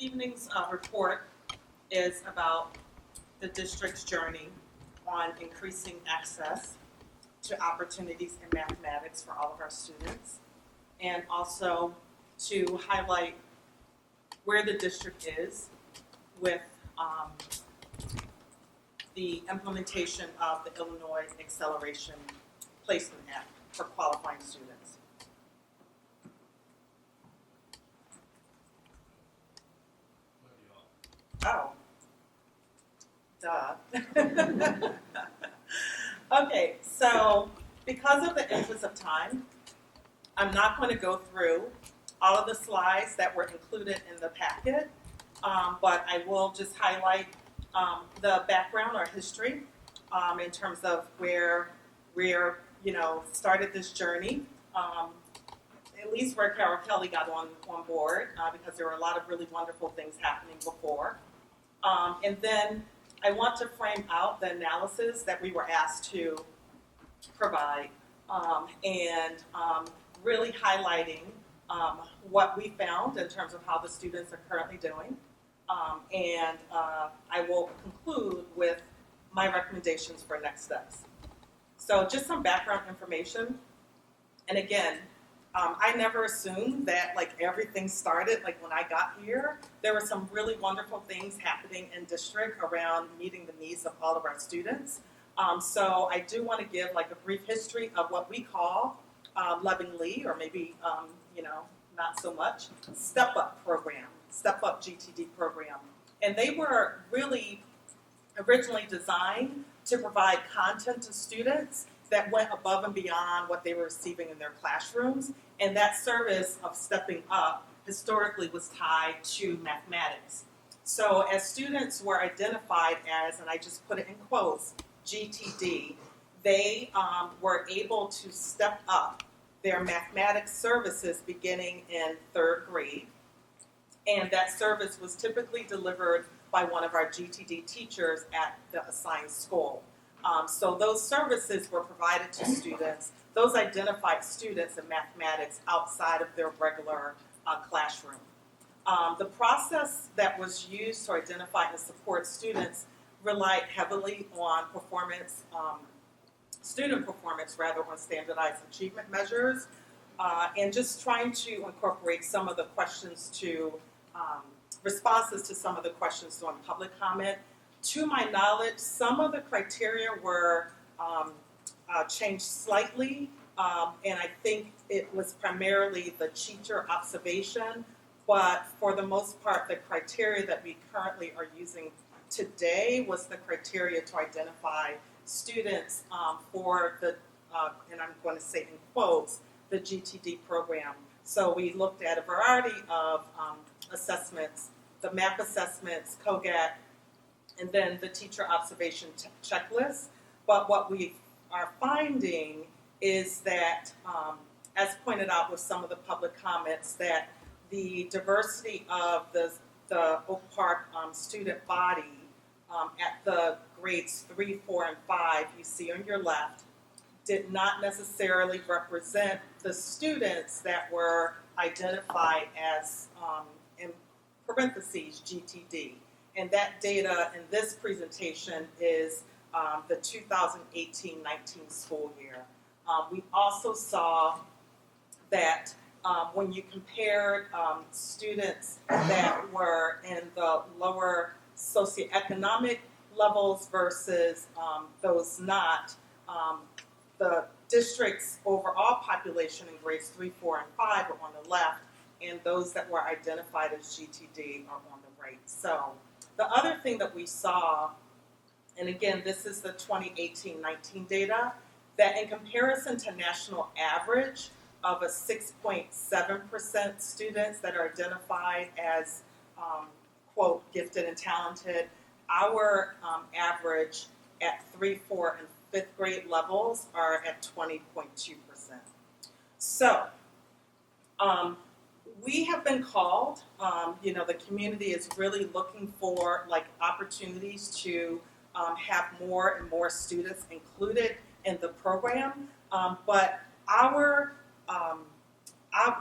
evening's report is about the district's journey on increasing access to opportunities in mathematics for all of our students, and also to highlight where the district is with the implementation of the Illinois Acceleration Placement Act for qualifying students. Oh, duh. Okay, so because of the interest of time, I'm not going to go through all of the slides that were included in the packet, but I will just highlight the background or history in terms of where we're, started this journey. At least where Carol Kelly got on board, because there were a lot of really wonderful things happening before. And then I want to frame out the analysis that we were asked to provide, and really highlighting what we found in terms of how the students are currently doing. And I will conclude with my recommendations for next steps. So just some background information. And again, I never assumed that everything started when I got here. There were some really wonderful things happening in district around meeting the needs of all of our students. So I do want to give a brief history of what we call lovingly, or maybe not so much, Step Up program, Step Up GTD program. And they were really originally designed to provide content to students that went above and beyond what they were receiving in their classrooms. And that service of stepping up historically was tied to mathematics. So as students were identified as, and I just put it in quotes, GTD, they were able to step up their mathematics services beginning in 3rd grade. And that service was typically delivered by one of our GTD teachers at the assigned school. So those services were provided to students, those identified students in mathematics outside of their regular classroom. The process that was used to identify and support students relied heavily on performance, student performance rather, on standardized achievement measures, and just trying to incorporate some of the questions to responses to some of the questions during public comment. To my knowledge, some of the criteria were changed slightly, and I think it was primarily the teacher observation, but for the most part, the criteria that we currently are using today was the criteria to identify students for the, and I'm going to say in quotes, the GTD program. So we looked at a variety of assessments, the MAP assessments, COGAT, and then the teacher observation checklist. But what we are finding is that, as pointed out with some of the public comments, that the diversity of the Oak Park student body at the grades 3, 4, and 5, you see on your left, did not necessarily represent the students that were identified as, in parentheses, GTD. And that data in this presentation is the 2018-19 school year. We also saw that when you compared students that were in the lower socioeconomic levels versus those not, the district's overall population in grades 3, 4, and 5 are on the left, and those that were identified as GTD are on the right. So the other thing that we saw, and again, this is the 2018-19 data, that in comparison to national average of a 6.7% students that are identified as, quote, gifted and talented, our average at 3, 4, and 5th grade levels are at 20.2%. So, we have been called, the community is really looking for opportunities to have more and more students included in the program, but our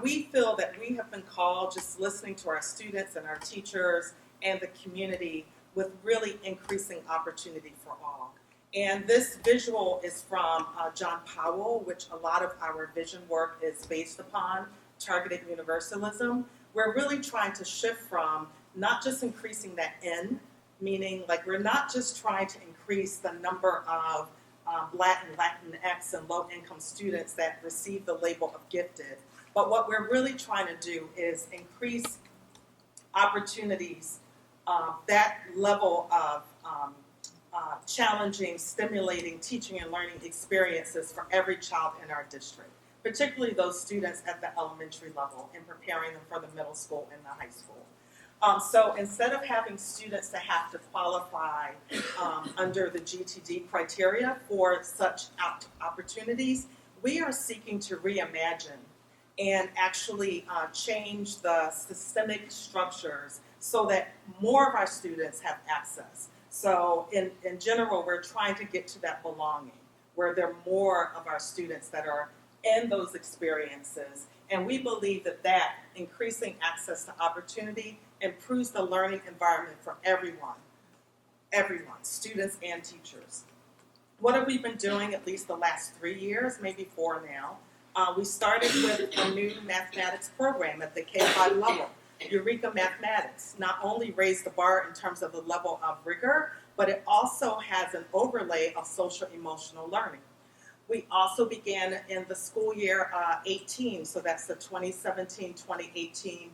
we feel that we have been called, just listening to our students and our teachers and the community, with really increasing opportunity for all. And this visual is from John Powell, which a lot of our vision work is based upon, targeted universalism. We're really trying to shift from not just increasing that N, meaning like we're not just trying to increase the number of Black and Latinx and low-income students that receive the label of gifted, but what we're really trying to do is increase opportunities, that level of challenging, stimulating teaching and learning experiences for every child in our district, particularly those students at the elementary level and preparing them for the middle school and the high school. So instead of having students that have to qualify under the GTD criteria for such opportunities, we are seeking to reimagine and actually change the systemic structures so that more of our students have access. So in general, we're trying to get to that belonging, where there are more of our students that are in those experiences. And we believe that increasing access to opportunity improves the learning environment for everyone, students and teachers. What have we been doing at least the last 3 years, maybe 4 now? We started with a new mathematics program at the K-5 level. Eureka Mathematics not only raised the bar in terms of the level of rigor, but it also has an overlay of social emotional learning. We also began in the school year 18, so that's the 2017-2018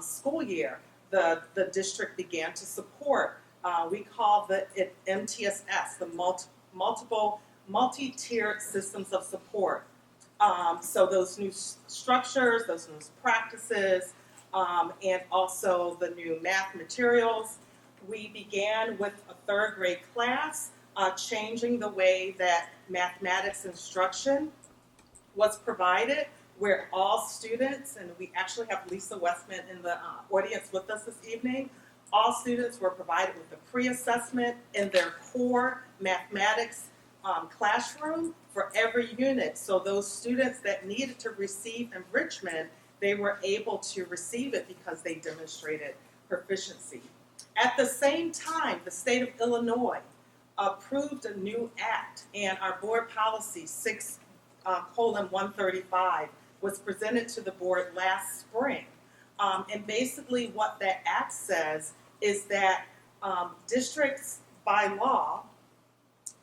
school year. The district began to support, we call it MTSS, the multi-tiered systems of support. So those new structures, those new practices, and also the new math materials. We began with a 3rd grade class, changing the way that mathematics instruction was provided, where all students, and we actually have Lisa Westman in the audience with us this evening, all students were provided with a pre-assessment in their core mathematics classroom for every unit. So those students that needed to receive enrichment, they were able to receive it because they demonstrated proficiency. At the same time, the state of Illinois approved a new act, and our board policy 6:135 was presented to the board last spring. And basically what that act says is that districts by law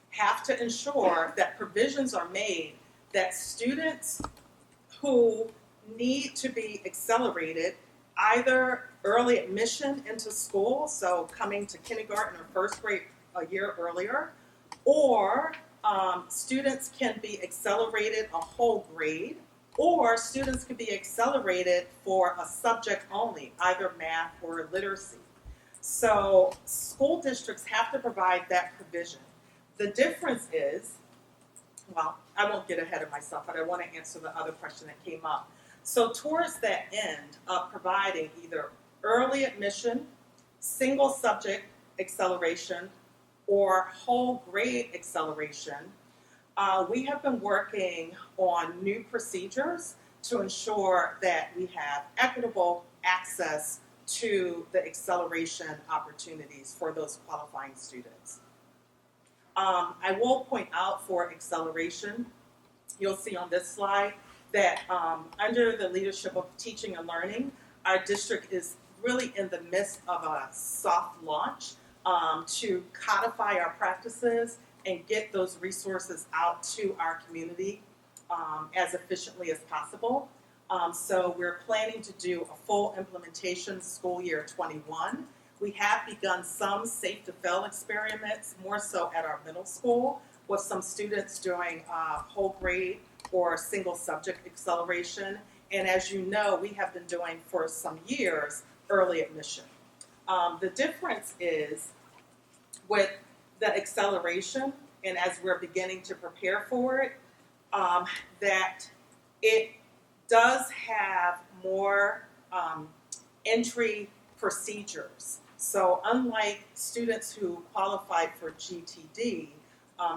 have to ensure that provisions are made that students who need to be accelerated, either early admission into school, so coming to kindergarten or 1st grade a year earlier, or students can be accelerated a whole grade, or students can be accelerated for a subject only, either math or literacy. So school districts have to provide that provision. The difference is, well, I won't get ahead of myself, but I want to answer the other question that came up. So towards that end of providing either early admission, single subject acceleration, or whole grade acceleration, we have been working on new procedures to ensure that we have equitable access to the acceleration opportunities for those qualifying students. I will point out for acceleration, you'll see on this slide that under the leadership of teaching and learning, our district is really in the midst of a soft launch to codify our practices and get those resources out to our community as efficiently as possible. So we're planning to do a full implementation school year 21. We have begun some safe to fail experiments, more so at our middle school, with some students doing whole grade or single subject acceleration. And as you know, we have been doing for some years early admission. The difference is with the acceleration, and as we're beginning to prepare for it, that it does have more entry procedures. So unlike students who qualified for GTD,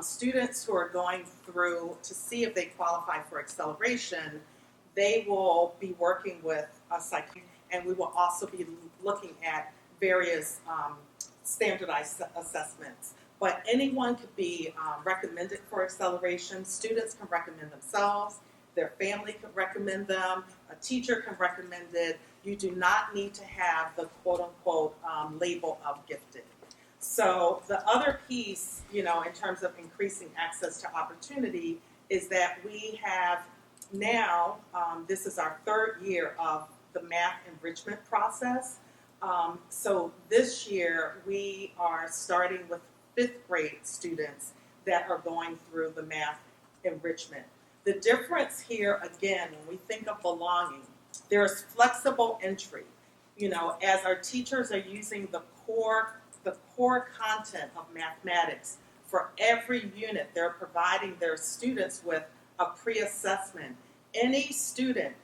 students who are going through to see if they qualify for acceleration, they will be working with a psychiatrist, and we will also be looking at various standardized assessments. But anyone could be recommended for acceleration. Students can recommend themselves. Their family can recommend them. A teacher can recommend it. You do not need to have the quote-unquote label of gifted. So the other piece, in terms of increasing access to opportunity, is that we have now, this is our third year of the math enrichment process. So this year we are starting with 5th grade students that are going through the math enrichment. The difference here, again, when we think of belonging, there's flexible entry. As our teachers are using the core content of mathematics, for every unit they're providing their students with a pre-assessment. Any student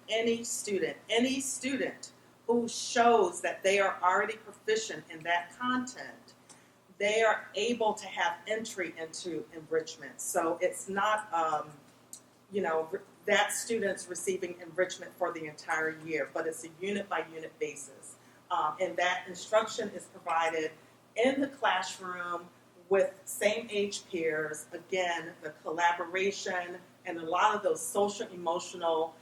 who shows that they are already proficient in that content, they are able to have entry into enrichment. So it's not, that student's receiving enrichment for the entire year, but it's a unit-by-unit basis. And that instruction is provided in the classroom with same-age peers. Again, the collaboration and a lot of those social-emotional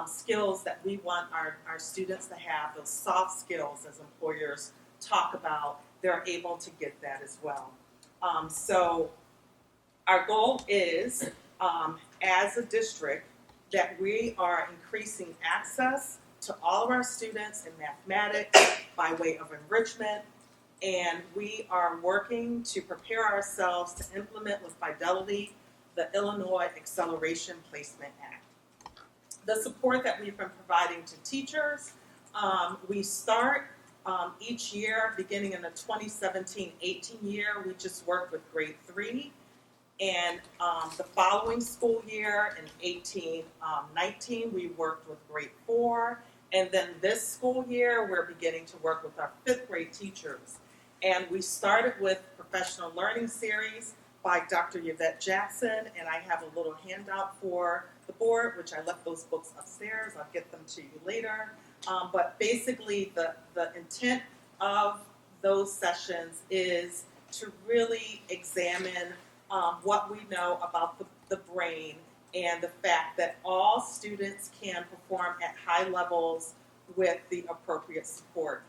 skills that we want our students to have, those soft skills as employers talk about, they're able to get that as well. So our goal is, as a district, that we are increasing access to all of our students in mathematics by way of enrichment, and we are working to prepare ourselves to implement with fidelity the Illinois Acceleration Placement Act. The support that we've been providing to teachers, we start each year, beginning in the 2017-18 year, we just worked with grade 3. And the following school year, in 18-19, we worked with grade 4. And then this school year, we're beginning to work with our 5th grade teachers. And we started with Professional Learning Series by Dr. Yvette Jackson, and I have a little handout for the board, which I left those books upstairs. I'll get them to you later. But basically, the intent of those sessions is to really examine what we know about the brain and the fact that all students can perform at high levels with the appropriate support.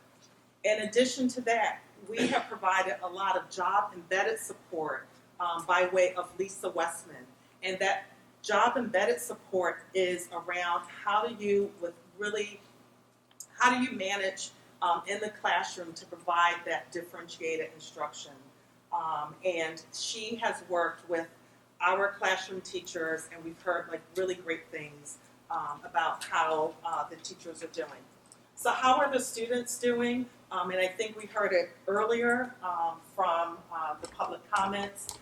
In addition to that, we have provided a lot of job-embedded support by way of Lisa Westman. And that job-embedded support is around how do you manage in the classroom to provide that differentiated instruction. And she has worked with our classroom teachers, and we've heard really great things about how the teachers are doing. So how are the students doing? And I think we heard it earlier from the public comments.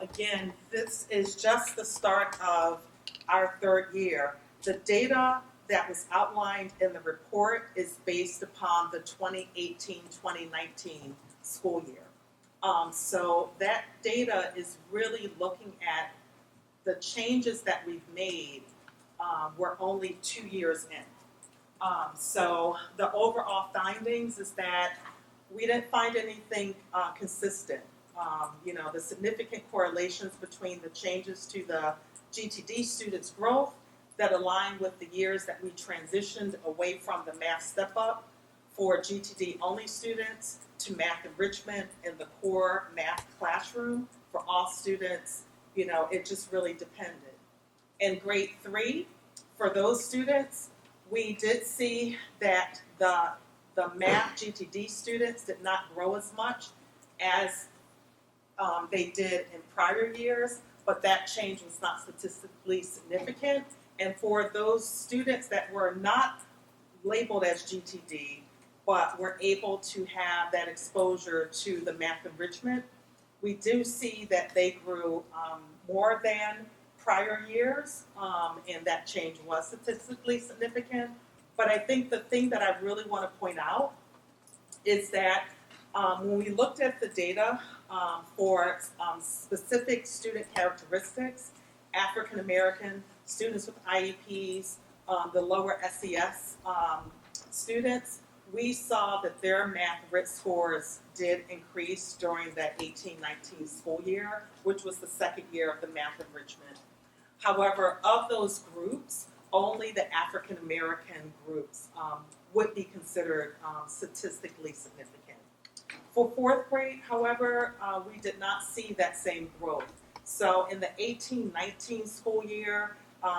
Again, this is just the start of our third year. The data that was outlined in the report is based upon the 2018-2019 school year. So that data is really looking at the changes that we've made. We're only 2 years in. So the overall findings is that we didn't find anything consistent. The significant correlations between the changes to the GTD students' growth that align with the years that we transitioned away from the math step-up for GTD-only students to math enrichment in the core math classroom for all students, it just really depended. In grade 3, for those students, we did see that the math GTD students did not grow as much as they did in prior years, but that change was not statistically significant. And for those students that were not labeled as GTD, but were able to have that exposure to the math enrichment, we do see that they grew more than prior years, and that change was statistically significant. But I think the thing that I really want to point out is that when we looked at the data for specific student characteristics, African American students with IEPs, the lower SES students, we saw that their math RIT scores did increase during that 18-19 school year, which was the second year of the math enrichment. However, of those groups, only the African American groups would be considered statistically significant. For fourth grade, however, we did not see that same growth. So in the 18-19 school year,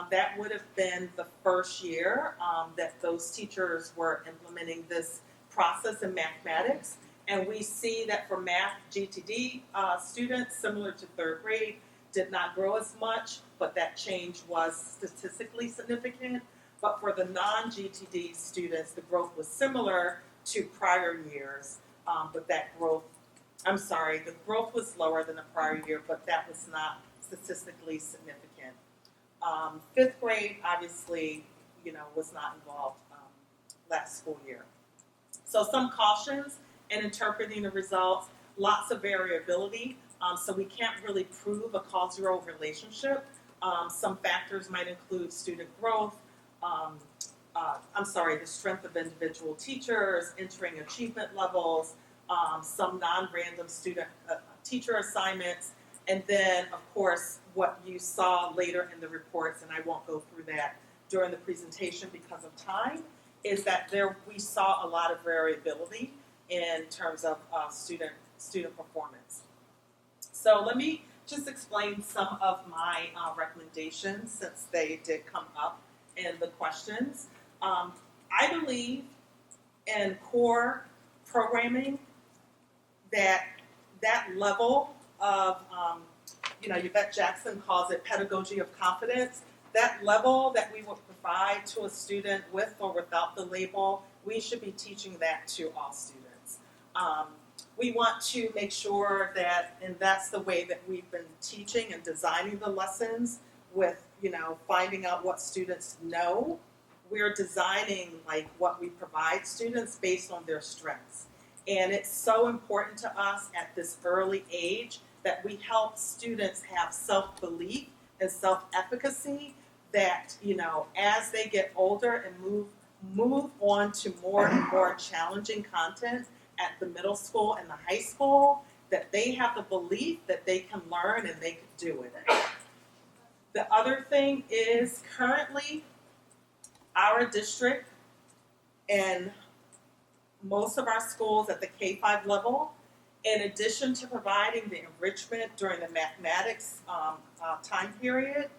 that would have been the first year that those teachers were implementing this process in mathematics. And we see that for math GTD students, similar to third grade, did not grow as much, but that change was statistically significant. But for the non-GTD students, the growth was similar to prior years, but that growth, the growth was lower than the prior year, but that was not statistically significant. Fifth grade, obviously, was not involved last school year. So some cautions in interpreting the results, lots of variability. So we can't really prove a causal relationship. Some factors might include student growth, the strength of individual teachers, entering achievement levels, some non-random student teacher assignments, and then, of course, what you saw later in the reports, and I won't go through that during the presentation because of time, is that we saw a lot of variability in terms of student performance. So let me just explain some of my recommendations since they did come up in the questions. I believe in core programming that level of, Yvette Jackson calls it pedagogy of confidence, that level that we will provide to a student with or without the label, we should be teaching that to all students. We want to make sure that, and that's the way that we've been teaching and designing the lessons with, finding out what students know. We're designing what we provide students based on their strengths. And it's so important to us at this early age that we help students have self-belief and self-efficacy that, as they get older and move on to more and more challenging content at the middle school and the high school, that they have the belief that they can learn and they can do it. The other thing is currently our district and most of our schools at the K-5 level, in addition to providing the enrichment during the mathematics time period,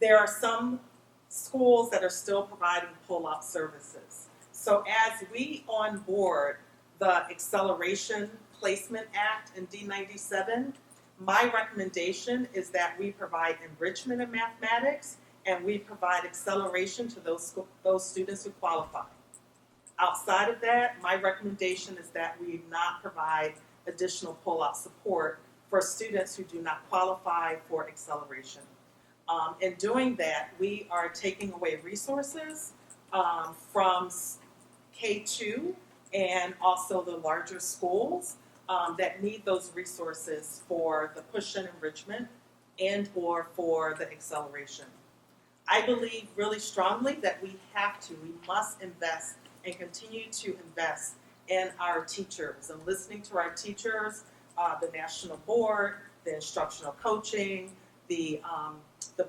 there are some schools that are still providing pull-out services. So as we onboard the Acceleration Placement Act in D97, my recommendation is that we provide enrichment in mathematics and we provide acceleration to those students who qualify. Outside of that, my recommendation is that we not provide additional pull-out support for students who do not qualify for acceleration. In doing that, we are taking away resources from K2 and also the larger schools that need those resources for the push-in enrichment and or for the acceleration. I believe really strongly that we must invest and continue to invest in our teachers and listening to our teachers, the national board, the instructional coaching, the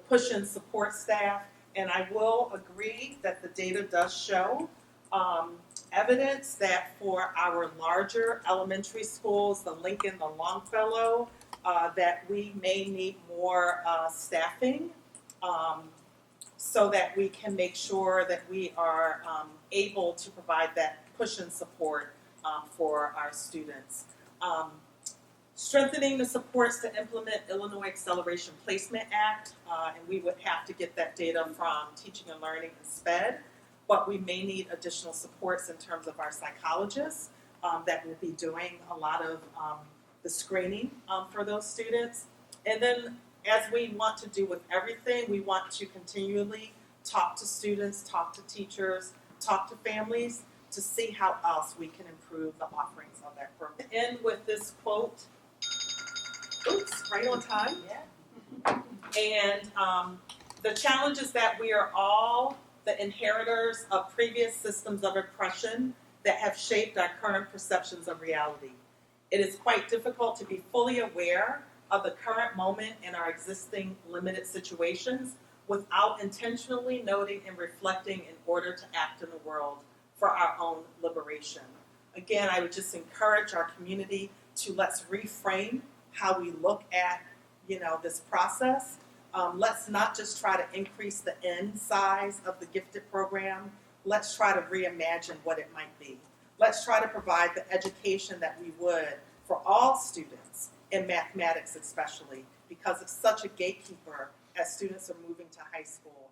push-in support staff, and I will agree that the data does show evidence that for our larger elementary schools, the Lincoln, the Longfellow, that we may need more staffing so that we can make sure that we are able to provide that push-in support for our students. Strengthening the supports to implement Illinois Acceleration Placement Act, and we would have to get that data from Teaching and Learning and SPED, but we may need additional supports in terms of our psychologists that will be doing a lot of the screening for those students. And then, as we want to do with everything, we want to continually talk to students, talk to teachers, talk to families to see how else we can improve the offerings of that program. End with this quote. Oops, right on time. Yeah. And The challenge is that we are all the inheritors of previous systems of oppression that have shaped our current perceptions of reality. It is quite difficult to be fully aware of the current moment in our existing limited situations without intentionally noting and reflecting in order to act in the world for our own liberation. Again, I would just encourage our community to let's reframe how we look at, this process. Let's not just try to increase the end size of the gifted program. Let's try to reimagine what it might be. Let's try to provide the education that we would for all students, in mathematics especially, because it's such a gatekeeper as students are moving to high school